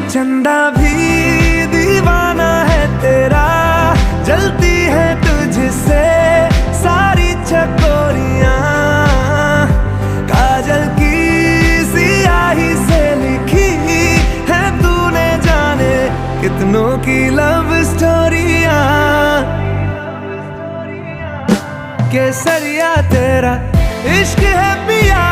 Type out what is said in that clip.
चंदा भी दीवाना है तेरा, जलती है तुझसे सारी चकोरियां। काजल की सियाही से लिखी है तूने जाने कितनों की लव स्टोरियां। केसरिया तेरा इश्क है पिया,